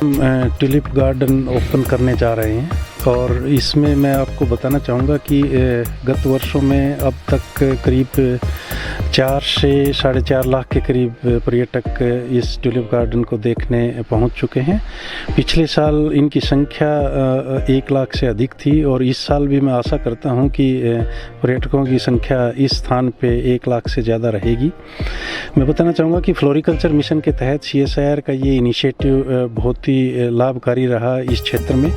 हम tulip garden open करने जा रहे हैं और इसमें मैं आपको बताना चाहूँगा कि गत वर्षों में अब तक करीब 4 से 4.5 लाख के करीब पर्यटक इस ट्यूलिप गार्डन को देखने पहुंच चुके हैं। पिछले साल इनकी संख्या 1 लाख से अधिक थी और इस साल भी मैं आशा करता हूं कि पर्यटकों की संख्या इस स्थान पे 1 लाख से ज़्यादा रहेगी। मैं बताना चाहूँगा कि फ्लोरिकल्चर मिशन के तहत CSIR का ये इनिशिएटिव बहुत ही लाभकारी रहा इस क्षेत्र में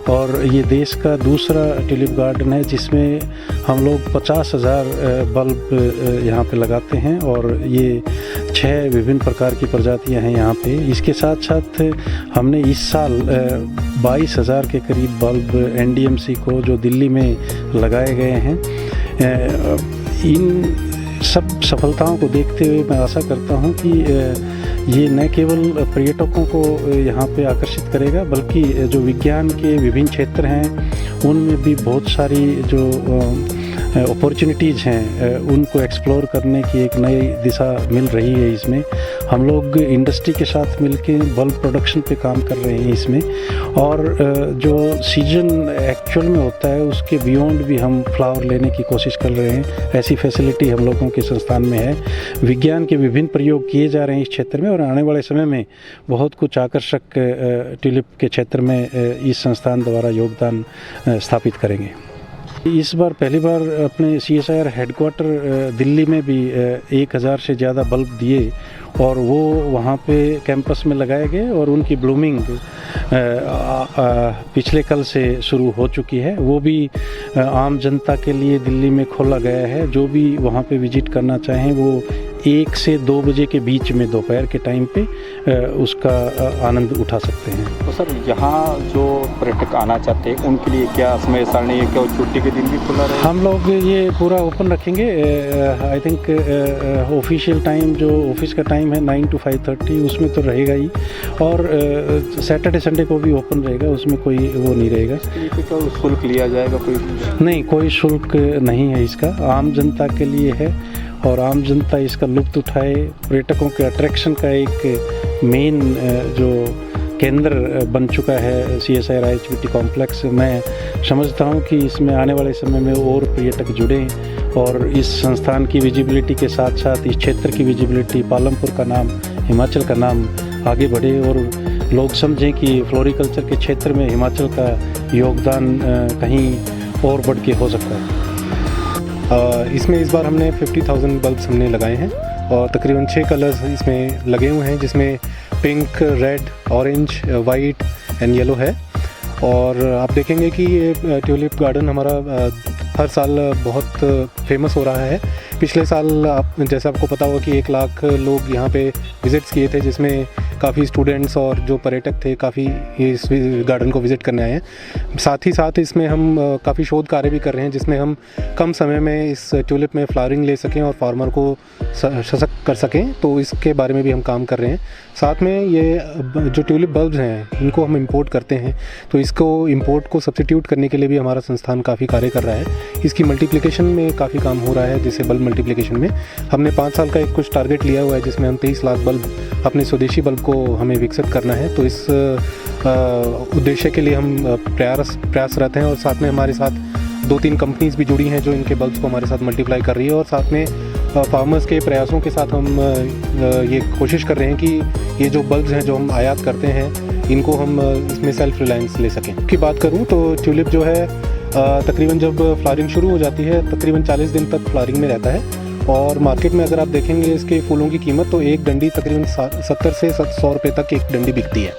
और ये देश का दूसरा ट्यूलिप गार्डन है जिसमें हम लोग 50,000 बल्ब यहाँ पे लगाते हैं और ये 6 विभिन्न प्रकार की प्रजातियाँ हैं यहाँ पे। इसके साथ साथ हमने इस साल 22,000 के करीब बल्ब NDMC को जो दिल्ली में लगाए गए हैं। इन सब सफलताओं को देखते हुए मैं आशा करता हूँ कि ये न केवल पर्यटकों को यहाँ पे आकर्षित करेगा बल्कि जो विज्ञान के विभिन्न क्षेत्र हैं उनमें भी बहुत सारी जो अपॉर्चुनिटीज़ हैं उनको एक्सप्लोर करने की एक नई दिशा मिल रही है। इसमें हम लोग इंडस्ट्री के साथ मिलकर बल्ब प्रोडक्शन पे काम कर रहे हैं इसमें और जो सीजन एक्चुअल में होता है उसके बियॉन्ड भी हम फ्लावर लेने की कोशिश कर रहे हैं। ऐसी फैसिलिटी हम लोगों के संस्थान में है। विज्ञान के विभिन्न प्रयोग किए जा रहे हैं इस क्षेत्र में और आने वाले समय में बहुत कुछ आकर्षक ट्यूलिप के क्षेत्र में इस संस्थान द्वारा योगदान स्थापित करेंगे। इस बार पहली बार अपने CSIR हेडक्वार्टर दिल्ली में भी 1000 से ज़्यादा बल्ब दिए और वो वहाँ पे कैंपस में लगाए गए और उनकी ब्लूमिंग पिछले कल से शुरू हो चुकी है। वो भी आम जनता के लिए दिल्ली में खोला गया है। जो भी वहाँ पे विजिट करना चाहें वो 1 से 2 बजे के बीच में दोपहर के टाइम पे उसका आनंद उठा सकते हैं। तो सर यहाँ जो पर्यटक आना चाहते हैं उनके लिए क्या समय सारणी है, क्या छुट्टी के दिन भी खुला रहेगा? हम लोग ये पूरा ओपन रखेंगे। आई थिंक ऑफिशियल टाइम जो ऑफिस का टाइम है 9 to 5:30 उसमें तो रहेगा ही और सैटरडे संडे को भी ओपन रहेगा, उसमें कोई वो नहीं रहेगा। क्या शुल्क लिया जाएगा? कोई नहीं, कोई शुल्क नहीं है इसका, आम जनता के लिए है और आम जनता इसका लुत्फ़ उठाए। पर्यटकों के अट्रैक्शन का एक मेन जो केंद्र बन चुका है CSIR IHBT कॉम्प्लेक्स। मैं समझता हूँ कि इसमें आने वाले समय में और पर्यटक जुड़ें और इस संस्थान की विजिबिलिटी के साथ साथ इस क्षेत्र की विजिबिलिटी, पालमपुर का नाम, हिमाचल का नाम आगे बढ़े और लोग समझें कि फ्लोरिकल्चर के क्षेत्र में हिमाचल का योगदान कहीं और बढ़ के हो सकता है। इसमें इस बार हमने 50,000 बल्ब्स हमने लगाए हैं और तकरीबन 6 कलर्स इसमें लगे हुए हैं जिसमें pink, red, orange, white and yellow है। और आप देखेंगे कि ये ट्यूलिप गार्डन हमारा हर साल बहुत फेमस हो रहा है। पिछले साल जैसे आपको पता होगा कि 1 लाख लोग यहाँ पे विज़िट्स किए थे जिसमें काफ़ी स्टूडेंट्स और जो पर्यटक थे काफ़ी इस गार्डन को विज़िट करने आए हैं। साथ ही साथ इसमें हम काफ़ी शोध कार्य भी कर रहे हैं जिसमें हम कम समय में इस ट्यूलिप में फ्लावरिंग ले सकें और फार्मर को सशक्त कर सकें, तो इसके बारे में भी हम काम कर रहे हैं। साथ में ये जो ट्यूलिप बल्ब्स हैं इनको हम इंपोर्ट करते हैं, तो इसको इंपोर्ट को सब्स्टिट्यूट करने के लिए भी हमारा संस्थान काफ़ी कार्य कर रहा है। इसकी मल्टीप्लिकेशन में काफ़ी काम हो रहा है, जैसे बल्ब मल्टीप्लिकेशन में हमने 5 साल का एक कुछ टारगेट लिया हुआ है जिसमें हम 23 लाख बल्ब अपने स्वदेशी बल्ब को हमें विकसित करना है। तो इस उद्देश्य के लिए हम प्रयासरत हैं और साथ में हमारे साथ 2-3 कंपनीज भी जुड़ी हैं जो इनके बल्ब्स को हमारे साथ मल्टीप्लाई कर रही है और साथ में फार्मर्स के प्रयासों के साथ हम ये कोशिश कर रहे हैं कि ये जो बल्ब्स हैं जो हम आयात करते हैं इनको हम इसमें सेल्फ रिलायंस ले सकें। की बात करूँ तो ट्यूलिप जो है तकरीबन जब फ्लावरिंग शुरू हो जाती है तकरीबन 40 दिन तक फ्लावरिंग में रहता है और मार्केट में अगर आप देखेंगे इसके फूलों की कीमत तो एक डंडी तकरीबन 70 से 100 रुपये तक एक डंडी बिकती है।